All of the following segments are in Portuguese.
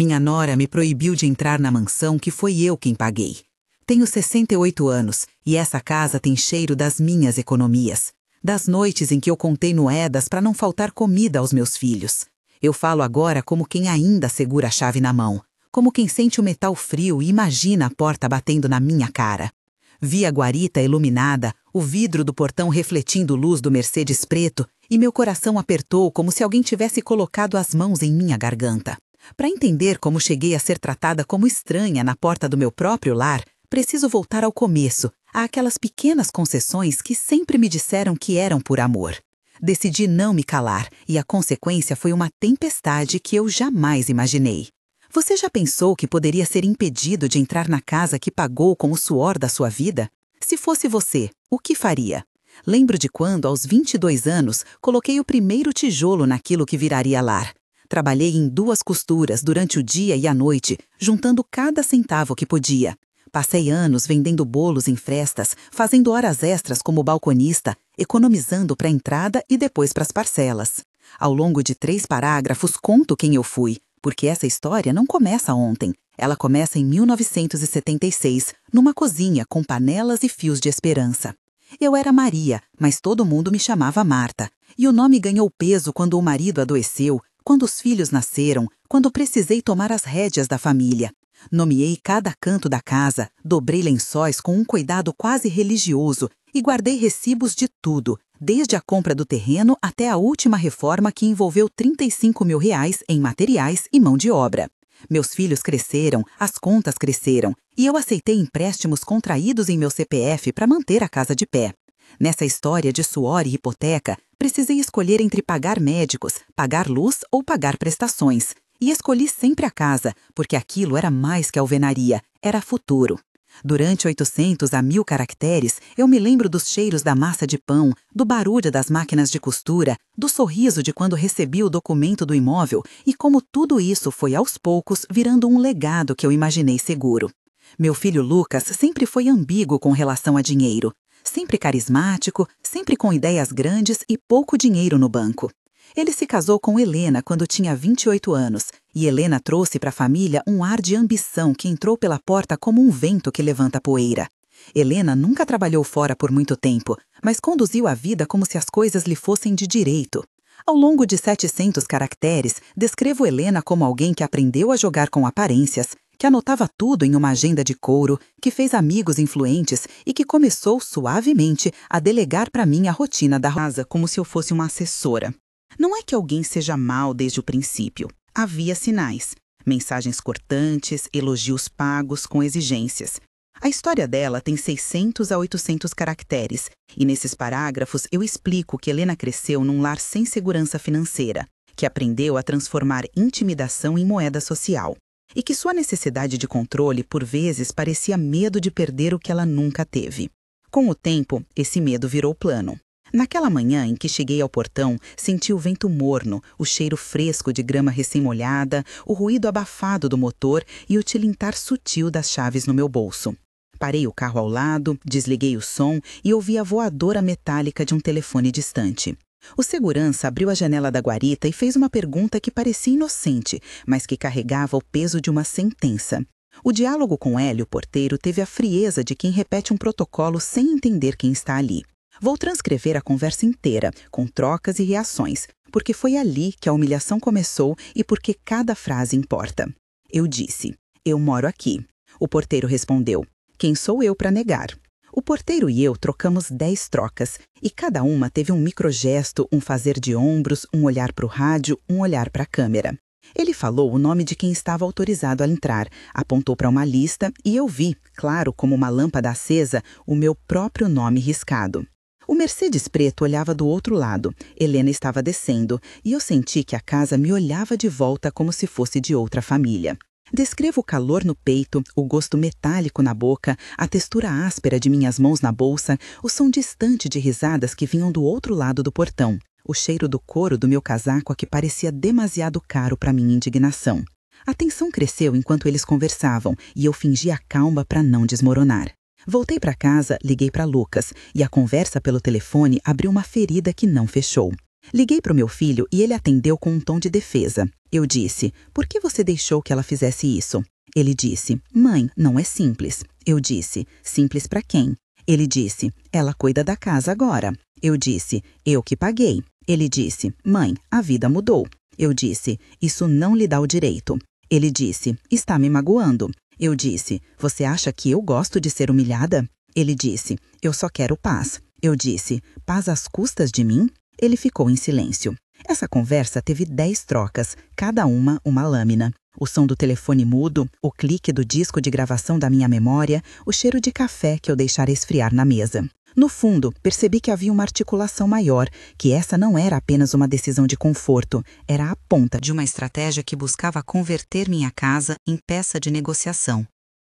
Minha nora me proibiu de entrar na mansão que foi eu quem paguei. Tenho 68 anos e essa casa tem cheiro das minhas economias. Das noites em que eu contei moedas para não faltar comida aos meus filhos. Eu falo agora como quem ainda segura a chave na mão. Como quem sente o metal frio e imagina a porta batendo na minha cara. Vi a guarita iluminada, o vidro do portão refletindo luz do Mercedes preto e meu coração apertou como se alguém tivesse colocado as mãos em minha garganta. Para entender como cheguei a ser tratada como estranha na porta do meu próprio lar, preciso voltar ao começo, àquelas pequenas concessões que sempre me disseram que eram por amor. Decidi não me calar e a consequência foi uma tempestade que eu jamais imaginei. Você já pensou que poderia ser impedido de entrar na casa que pagou com o suor da sua vida? Se fosse você, o que faria? Lembro de quando, aos 22 anos, coloquei o primeiro tijolo naquilo que viraria lar. Trabalhei em 2 costuras durante o dia e a noite, juntando cada centavo que podia. Passei anos vendendo bolos em festas, fazendo horas extras como balconista, economizando para a entrada e depois para as parcelas. Ao longo de 3 parágrafos, conto quem eu fui, porque essa história não começa ontem. Ela começa em 1976, numa cozinha com panelas e fios de esperança. Eu era Maria, mas todo mundo me chamava Marta. E o nome ganhou peso quando o marido adoeceu, quando os filhos nasceram, quando precisei tomar as rédeas da família. Nomeei cada canto da casa, dobrei lençóis com um cuidado quase religioso e guardei recibos de tudo, desde a compra do terreno até a última reforma que envolveu R$35 mil em materiais e mão de obra. Meus filhos cresceram, as contas cresceram e eu aceitei empréstimos contraídos em meu CPF para manter a casa de pé. Nessa história de suor e hipoteca, precisei escolher entre pagar médicos, pagar luz ou pagar prestações. E escolhi sempre a casa, porque aquilo era mais que alvenaria, era futuro. Durante 800 a 1000 caracteres, eu me lembro dos cheiros da massa de pão, do barulho das máquinas de costura, do sorriso de quando recebi o documento do imóvel e como tudo isso foi aos poucos virando um legado que eu imaginei seguro. Meu filho Lucas sempre foi ambíguo com relação a dinheiro. Sempre carismático, sempre com ideias grandes e pouco dinheiro no banco. Ele se casou com Helena quando tinha 28 anos, e Helena trouxe para a família um ar de ambição que entrou pela porta como um vento que levanta poeira. Helena nunca trabalhou fora por muito tempo, mas conduziu a vida como se as coisas lhe fossem de direito. Ao longo de 700 caracteres, descrevo Helena como alguém que aprendeu a jogar com aparências, que anotava tudo em uma agenda de couro, que fez amigos influentes e que começou suavemente a delegar para mim a rotina da casa como se eu fosse uma assessora. Não é que alguém seja mal desde o princípio. Havia sinais, mensagens cortantes, elogios pagos com exigências. A história dela tem 600 a 800 caracteres, e nesses parágrafos eu explico que Helena cresceu num lar sem segurança financeira, que aprendeu a transformar intimidação em moeda social, e que sua necessidade de controle, por vezes, parecia medo de perder o que ela nunca teve. Com o tempo, esse medo virou plano. Naquela manhã em que cheguei ao portão, senti o vento morno, o cheiro fresco de grama recém-molhada, o ruído abafado do motor e o tilintar sutil das chaves no meu bolso. Parei o carro ao lado, desliguei o som e ouvi a voadora metálica de um telefone distante. O segurança abriu a janela da guarita e fez uma pergunta que parecia inocente, mas que carregava o peso de uma sentença. O diálogo com Hélio, o porteiro, teve a frieza de quem repete um protocolo sem entender quem está ali. Vou transcrever a conversa inteira, com trocas e reações, porque foi ali que a humilhação começou e porque cada frase importa. Eu disse, eu moro aqui. O porteiro respondeu, quem sou eu para negar? O porteiro e eu trocamos 10 trocas, e cada uma teve um microgesto, um fazer de ombros, um olhar para o rádio, um olhar para a câmera. Ele falou o nome de quem estava autorizado a entrar, apontou para uma lista e eu vi, claro como uma lâmpada acesa, o meu próprio nome riscado. O Mercedes preto olhava do outro lado, Helena estava descendo, e eu senti que a casa me olhava de volta como se fosse de outra família. Descrevo o calor no peito, o gosto metálico na boca, a textura áspera de minhas mãos na bolsa, o som distante de risadas que vinham do outro lado do portão, o cheiro do couro do meu casaco que parecia demasiado caro para minha indignação. A tensão cresceu enquanto eles conversavam, e eu fingi a calma para não desmoronar. Voltei para casa, liguei para Lucas, e a conversa pelo telefone abriu uma ferida que não fechou. Liguei para o meu filho e ele atendeu com um tom de defesa. Eu disse: por que você deixou que ela fizesse isso? Ele disse: mãe, não é simples. Eu disse: simples para quem? Ele disse: ela cuida da casa agora. Eu disse: eu que paguei. Ele disse: mãe, a vida mudou. Eu disse: isso não lhe dá o direito. Ele disse: está me magoando. Eu disse: você acha que eu gosto de ser humilhada? Ele disse: eu só quero paz. Eu disse: paz às custas de mim? Ele ficou em silêncio. Essa conversa teve 10 trocas, cada uma lâmina. O som do telefone mudo, o clique do disco de gravação da minha memória, o cheiro de café que eu deixara esfriar na mesa. No fundo, percebi que havia uma articulação maior, que essa não era apenas uma decisão de conforto, era a ponta de uma estratégia que buscava converter minha casa em peça de negociação.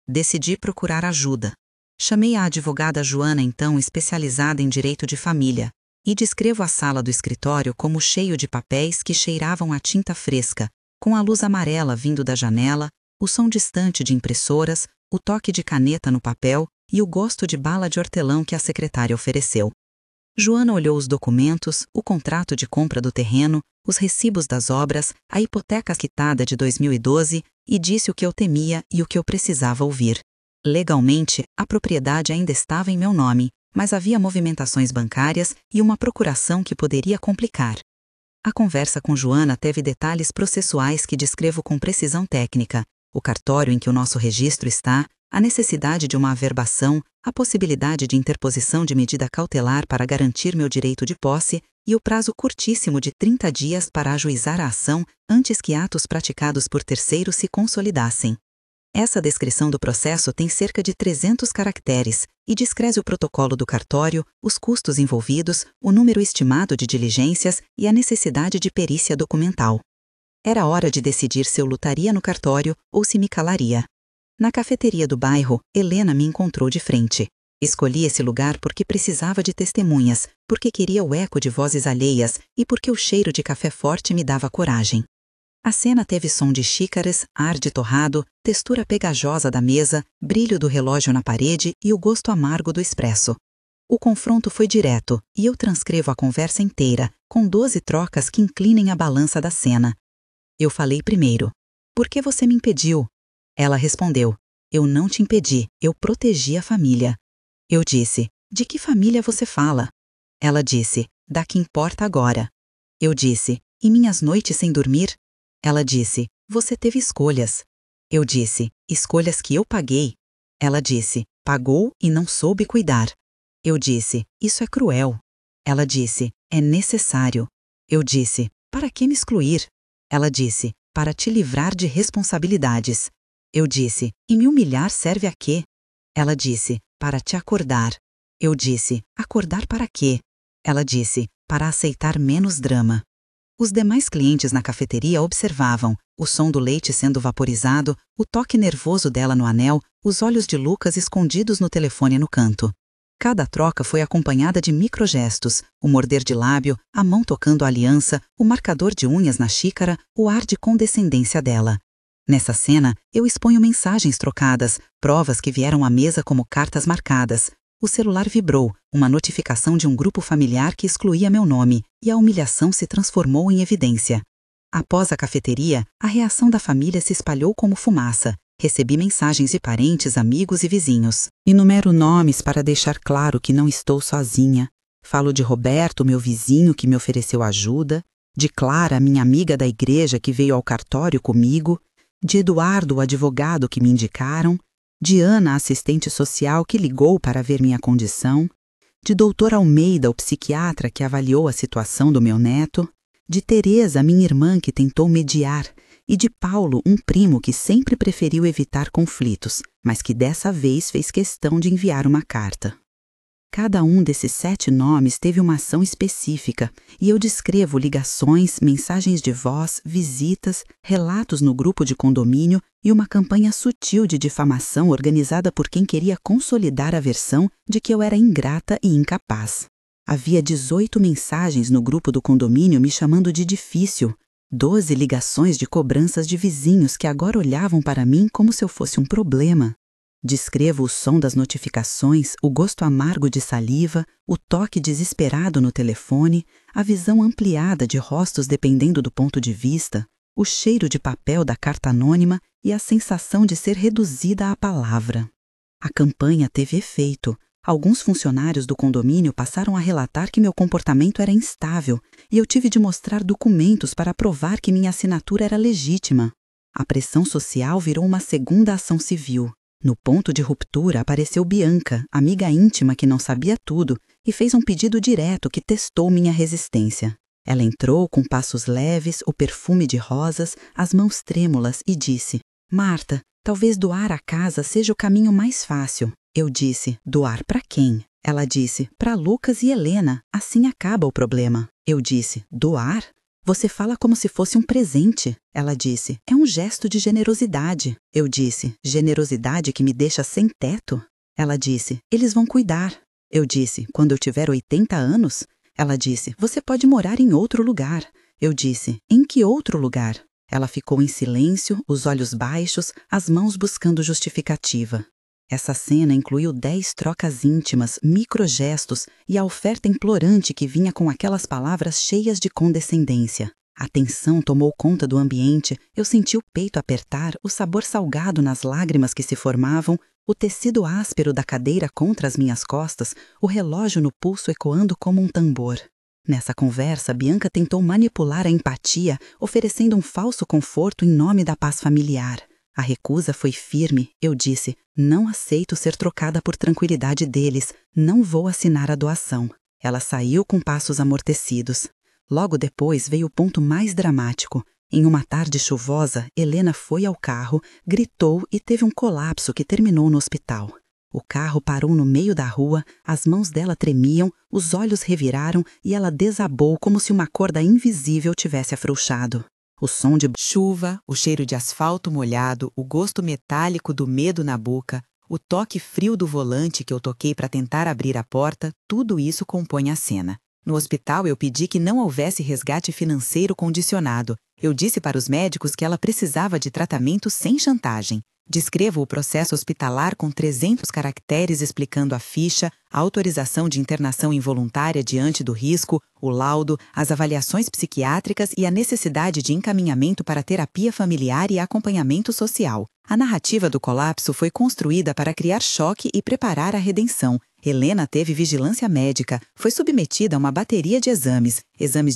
Decidi procurar ajuda. Chamei a advogada Joana, então especializada em direito de família, e descrevo a sala do escritório como cheio de papéis que cheiravam a tinta fresca, com a luz amarela vindo da janela, o som distante de impressoras, o toque de caneta no papel e o gosto de bala de hortelã que a secretária ofereceu. Joana olhou os documentos, o contrato de compra do terreno, os recibos das obras, a hipoteca quitada de 2012 e disse o que eu temia e o que eu precisava ouvir. Legalmente, a propriedade ainda estava em meu nome, mas havia movimentações bancárias e uma procuração que poderia complicar. A conversa com Joana teve detalhes processuais que descrevo com precisão técnica, o cartório em que o nosso registro está, a necessidade de uma averbação, a possibilidade de interposição de medida cautelar para garantir meu direito de posse e o prazo curtíssimo de 30 dias para ajuizar a ação antes que atos praticados por terceiros se consolidassem. Essa descrição do processo tem cerca de 300 caracteres e descreve o protocolo do cartório, os custos envolvidos, o número estimado de diligências e a necessidade de perícia documental. Era hora de decidir se eu lutaria no cartório ou se me calaria. Na cafeteria do bairro, Helena me encontrou de frente. Escolhi esse lugar porque precisava de testemunhas, porque queria o eco de vozes alheias e porque o cheiro de café forte me dava coragem. A cena teve som de xícaras, ar de torrado, textura pegajosa da mesa, brilho do relógio na parede e o gosto amargo do expresso. O confronto foi direto e eu transcrevo a conversa inteira, com 12 trocas que inclinem a balança da cena. Eu falei primeiro. Por que você me impediu? Ela respondeu. Eu não te impedi, eu protegi a família. Eu disse. De que família você fala? Ela disse. Da que importa agora. Eu disse. E minhas noites sem dormir? Ela disse, você teve escolhas. Eu disse, escolhas que eu paguei. Ela disse, pagou e não soube cuidar. Eu disse, isso é cruel. Ela disse, é necessário. Eu disse, para que me excluir? Ela disse, para te livrar de responsabilidades. Eu disse, e me humilhar serve a quê? Ela disse, para te acordar. Eu disse, acordar para quê? Ela disse, para aceitar menos drama. Os demais clientes na cafeteria observavam, o som do leite sendo vaporizado, o toque nervoso dela no anel, os olhos de Lucas escondidos no telefone no canto. Cada troca foi acompanhada de microgestos, o morder de lábio, a mão tocando a aliança, o marcador de unhas na xícara, o ar de condescendência dela. Nessa cena, eu exponho mensagens trocadas, provas que vieram à mesa como cartas marcadas. O celular vibrou, uma notificação de um grupo familiar que excluía meu nome, e a humilhação se transformou em evidência. Após a cafeteria, a reação da família se espalhou como fumaça. Recebi mensagens de parentes, amigos e vizinhos. Enumero nomes para deixar claro que não estou sozinha. Falo de Roberto, meu vizinho que me ofereceu ajuda, de Clara, minha amiga da igreja que veio ao cartório comigo, de Eduardo, o advogado que me indicaram, de Ana, a assistente social que ligou para ver minha condição, de Dr. Almeida, o psiquiatra que avaliou a situação do meu neto, de Teresa, minha irmã que tentou mediar, e de Paulo, um primo que sempre preferiu evitar conflitos, mas que dessa vez fez questão de enviar uma carta. Cada um desses 7 nomes teve uma ação específica, e eu descrevo ligações, mensagens de voz, visitas, relatos no grupo de condomínio e uma campanha sutil de difamação organizada por quem queria consolidar a versão de que eu era ingrata e incapaz. Havia 18 mensagens no grupo do condomínio me chamando de difícil, 12 ligações de cobranças de vizinhos que agora olhavam para mim como se eu fosse um problema. Descrevo o som das notificações, o gosto amargo de saliva, o toque desesperado no telefone, a visão ampliada de rostos dependendo do ponto de vista, o cheiro de papel da carta anônima e a sensação de ser reduzida à palavra. A campanha teve efeito. Alguns funcionários do condomínio passaram a relatar que meu comportamento era instável e eu tive de mostrar documentos para provar que minha assinatura era legítima. A pressão social virou uma segunda ação civil. No ponto de ruptura apareceu Bianca, amiga íntima que não sabia tudo, e fez um pedido direto que testou minha resistência. Ela entrou com passos leves, o perfume de rosas, as mãos trêmulas e disse: Marta, talvez doar a casa seja o caminho mais fácil. Eu disse: doar para quem? Ela disse: para Lucas e Helena, assim acaba o problema. Eu disse: doar? Você fala como se fosse um presente. Ela disse: é um gesto de generosidade. Eu disse: generosidade que me deixa sem teto? Ela disse: eles vão cuidar. Eu disse: quando eu tiver 80 anos? Ela disse: você pode morar em outro lugar. Eu disse: em que outro lugar? Ela ficou em silêncio, os olhos baixos, as mãos buscando justificativa. Essa cena incluiu 10 trocas íntimas, microgestos e a oferta implorante que vinha com aquelas palavras cheias de condescendência. A tensão tomou conta do ambiente, eu senti o peito apertar, o sabor salgado nas lágrimas que se formavam, o tecido áspero da cadeira contra as minhas costas, o relógio no pulso ecoando como um tambor. Nessa conversa, Bianca tentou manipular a empatia, oferecendo um falso conforto em nome da paz familiar. A recusa foi firme. Eu disse: não aceito ser trocada por tranquilidade deles, não vou assinar a doação. Ela saiu com passos amortecidos. Logo depois veio o ponto mais dramático. Em uma tarde chuvosa, Helena foi ao carro, gritou e teve um colapso que terminou no hospital. O carro parou no meio da rua, as mãos dela tremiam, os olhos reviraram e ela desabou como se uma corda invisível tivesse afrouxado. O som de chuva, o cheiro de asfalto molhado, o gosto metálico do medo na boca, o toque frio do volante que eu toquei para tentar abrir a porta, tudo isso compõe a cena. No hospital eu pedi que não houvesse resgate financeiro condicionado. Eu disse para os médicos que ela precisava de tratamento sem chantagem. Descrevo o processo hospitalar com 300 caracteres explicando a ficha, a autorização de internação involuntária diante do risco, o laudo, as avaliações psiquiátricas e a necessidade de encaminhamento para terapia familiar e acompanhamento social. A narrativa do colapso foi construída para criar choque e preparar a redenção. Helena teve vigilância médica, foi submetida a uma bateria de exames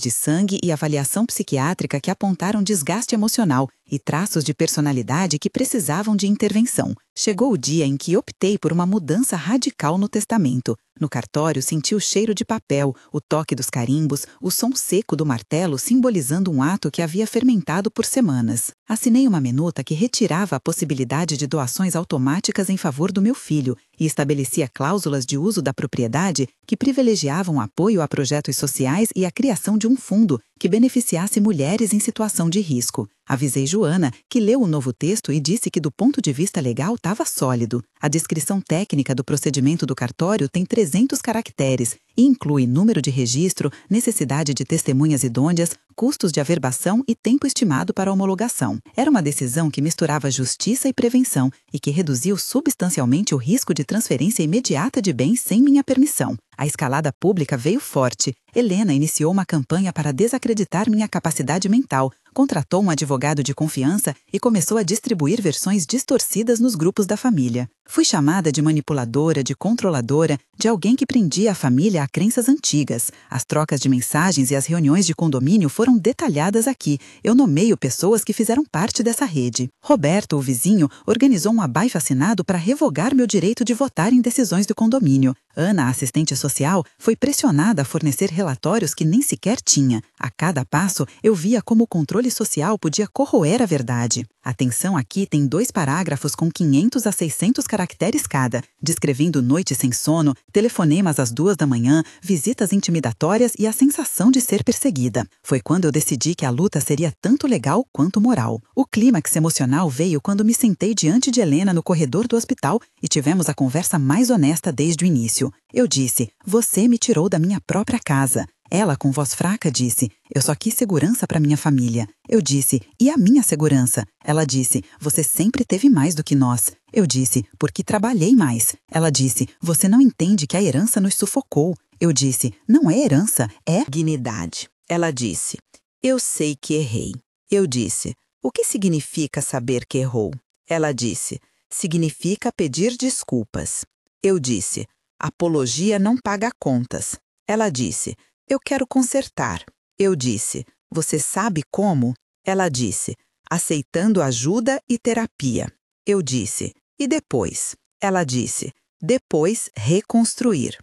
de sangue e avaliação psiquiátrica que apontaram desgaste emocional e traços de personalidade que precisavam de intervenção. Chegou o dia em que optei por uma mudança radical no testamento. No cartório senti o cheiro de papel, o toque dos carimbos, o som seco do martelo simbolizando um ato que havia fermentado por semanas. Assinei uma minuta que retirava a possibilidade de doações automáticas em favor do meu filho e estabelecia cláusulas de uso da propriedade que privilegiavam apoio a projetos sociais e a criação de um fundo que beneficiasse mulheres em situação de risco. Avisei Joana, que leu o novo texto e disse que do ponto de vista legal estava sólido. A descrição técnica do procedimento do cartório tem 300 caracteres e inclui número de registro, necessidade de testemunhas idôneas, custos de averbação e tempo estimado para homologação. Era uma decisão que misturava justiça e prevenção e que reduziu substancialmente o risco de transferência imediata de bens sem minha permissão. A escalada pública veio forte. Helena iniciou uma campanha para desacreditar minha capacidade mental, contratou um advogado de confiança e começou a distribuir versões distorcidas nos grupos da família. Fui chamada de manipuladora, de controladora, de alguém que prendia a família a crenças antigas. As trocas de mensagens e as reuniões de condomínio foram detalhadas aqui. Eu nomeio pessoas que fizeram parte dessa rede. Roberto, o vizinho, organizou um abaixo-assinado para revogar meu direito de votar em decisões do condomínio. Ana, a assistente social, foi pressionada a fornecer relatórios que nem sequer tinha. A cada passo, eu via como o controle social podia corroer a verdade. A tensão aqui tem 2 parágrafos com 500 a 600 caracteres cada, descrevendo noites sem sono, telefonemas às 2 da manhã, visitas intimidatórias e a sensação de ser perseguida. Foi quando eu decidi que a luta seria tanto legal quanto moral. O clímax emocional veio quando me sentei diante de Helena no corredor do hospital e tivemos a conversa mais honesta desde o início. Eu disse: você me tirou da minha própria casa. Ela, com voz fraca, disse: eu só quis segurança para minha família. Eu disse: e a minha segurança? Ela disse: você sempre teve mais do que nós. Eu disse: porque trabalhei mais. Ela disse: você não entende que a herança nos sufocou. Eu disse: não é herança, é dignidade. Ela disse: eu sei que errei. Eu disse: o que significa saber que errou? Ela disse: significa pedir desculpas. Eu disse: apologia não paga contas. Ela disse: eu quero consertar. Eu disse: você sabe como? Ela disse: aceitando ajuda e terapia. Eu disse: e depois? Ela disse: depois reconstruir.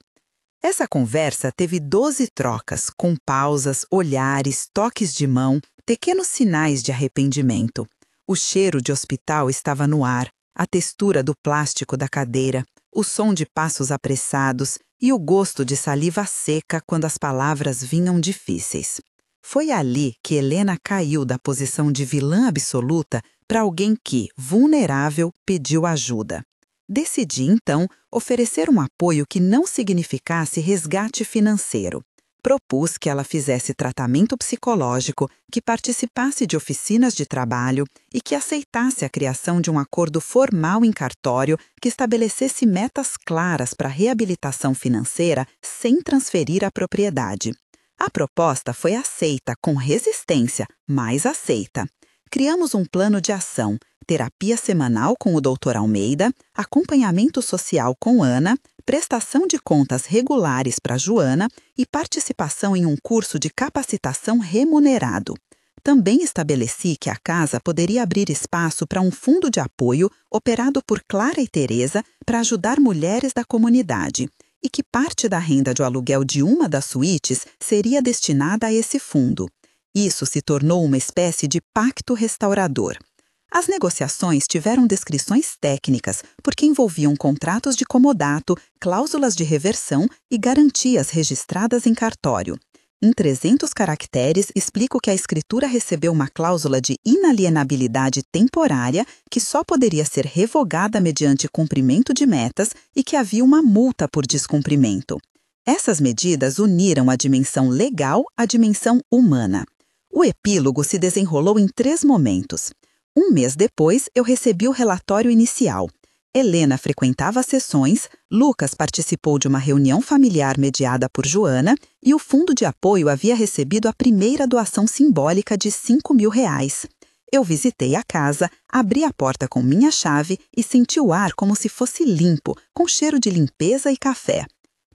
Essa conversa teve 12 trocas, com pausas, olhares, toques de mão, pequenos sinais de arrependimento. O cheiro de hospital estava no ar, a textura do plástico da cadeira, o som de passos apressados e o gosto de saliva seca quando as palavras vinham difíceis. Foi ali que Helena caiu da posição de vilã absoluta para alguém que, vulnerável, pediu ajuda. Decidi, então, oferecer um apoio que não significasse resgate financeiro. Propus que ela fizesse tratamento psicológico, que participasse de oficinas de trabalho e que aceitasse a criação de um acordo formal em cartório que estabelecesse metas claras para a reabilitação financeira sem transferir a propriedade. A proposta foi aceita com resistência, mas aceita. Criamos um plano de ação, terapia semanal com o Dr. Almeida, acompanhamento social com Ana, prestação de contas regulares para Joana e participação em um curso de capacitação remunerado. Também estabeleci que a casa poderia abrir espaço para um fundo de apoio operado por Clara e Teresa para ajudar mulheres da comunidade e que parte da renda de aluguel de uma das suítes seria destinada a esse fundo. Isso se tornou uma espécie de pacto restaurador. As negociações tiveram descrições técnicas, porque envolviam contratos de comodato, cláusulas de reversão e garantias registradas em cartório. Em 300 caracteres, explico que a escritura recebeu uma cláusula de inalienabilidade temporária que só poderia ser revogada mediante cumprimento de metas e que havia uma multa por descumprimento. Essas medidas uniram a dimensão legal à dimensão humana. O epílogo se desenrolou em 3 momentos. Um mês depois, eu recebi o relatório inicial. Helena frequentava as sessões, Lucas participou de uma reunião familiar mediada por Joana e o fundo de apoio havia recebido a primeira doação simbólica de R$5.000. Eu visitei a casa, abri a porta com minha chave e senti o ar como se fosse limpo, com cheiro de limpeza e café.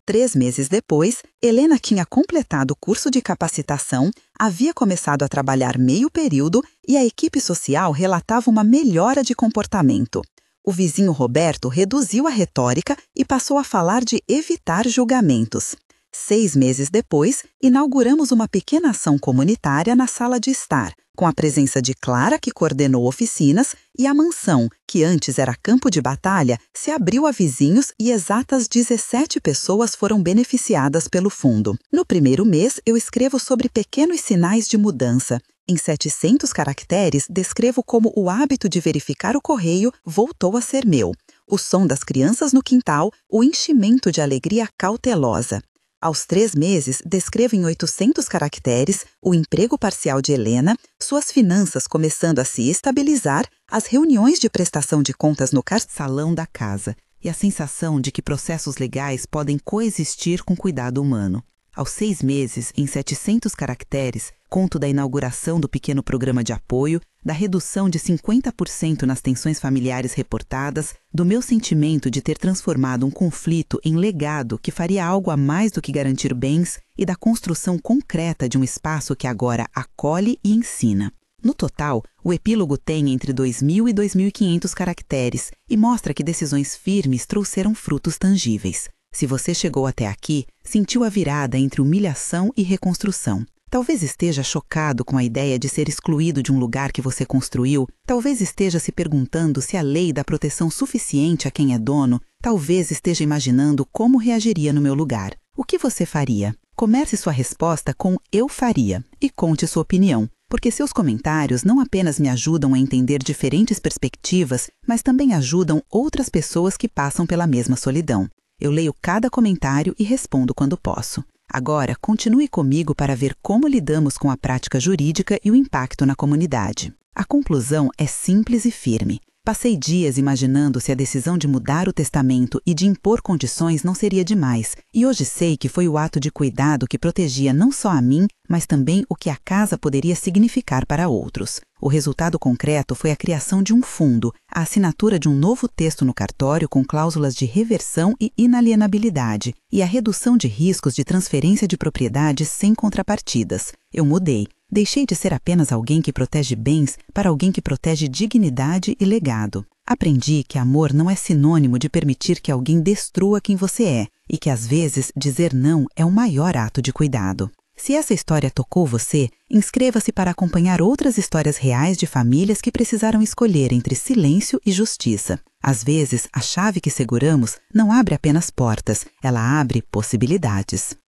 3 meses depois, Helena tinha completado o curso de capacitação, havia começado a trabalhar meio período e a equipe social relatava uma melhora de comportamento. O vizinho Roberto reduziu a retórica e passou a falar de evitar julgamentos. 6 meses depois, inauguramos uma pequena ação comunitária na sala de estar, com a presença de Clara, que coordenou oficinas, e a mansão, que antes era campo de batalha, se abriu a vizinhos e exatas 17 pessoas foram beneficiadas pelo fundo. No primeiro mês, eu escrevo sobre pequenos sinais de mudança. Em 700 caracteres, descrevo como o hábito de verificar o correio voltou a ser meu. O som das crianças no quintal, o enchimento de alegria cautelosa. Aos 3 meses, descrevo em 800 caracteres o emprego parcial de Helena, suas finanças começando a se estabilizar, as reuniões de prestação de contas no salão da casa e a sensação de que processos legais podem coexistir com cuidado humano. Aos 6 meses, em 700 caracteres, conto da inauguração do pequeno programa de apoio, da redução de 50% nas tensões familiares reportadas, do meu sentimento de ter transformado um conflito em legado que faria algo a mais do que garantir bens e da construção concreta de um espaço que agora acolhe e ensina. No total, o epílogo tem entre 2.000 e 2.500 caracteres e mostra que decisões firmes trouxeram frutos tangíveis. Se você chegou até aqui, sentiu a virada entre humilhação e reconstrução. Talvez esteja chocado com a ideia de ser excluído de um lugar que você construiu, talvez esteja se perguntando se a lei dá proteção suficiente a quem é dono, talvez esteja imaginando como reagiria no meu lugar. O que você faria? Comece sua resposta com "eu faria" e conte sua opinião, porque seus comentários não apenas me ajudam a entender diferentes perspectivas, mas também ajudam outras pessoas que passam pela mesma solidão. Eu leio cada comentário e respondo quando posso. Agora, continue comigo para ver como lidamos com a prática jurídica e o impacto na comunidade. A conclusão é simples e firme. Passei dias imaginando se a decisão de mudar o testamento e de impor condições não seria demais, e hoje sei que foi o ato de cuidado que protegia não só a mim, mas também o que a casa poderia significar para outros. O resultado concreto foi a criação de um fundo, a assinatura de um novo texto no cartório com cláusulas de reversão e inalienabilidade, e a redução de riscos de transferência de propriedades sem contrapartidas. Eu mudei. Deixei de ser apenas alguém que protege bens para alguém que protege dignidade e legado. Aprendi que amor não é sinônimo de permitir que alguém destrua quem você é e que, às vezes, dizer não é o maior ato de cuidado. Se essa história tocou você, inscreva-se para acompanhar outras histórias reais de famílias que precisaram escolher entre silêncio e justiça. Às vezes, a chave que seguramos não abre apenas portas, ela abre possibilidades.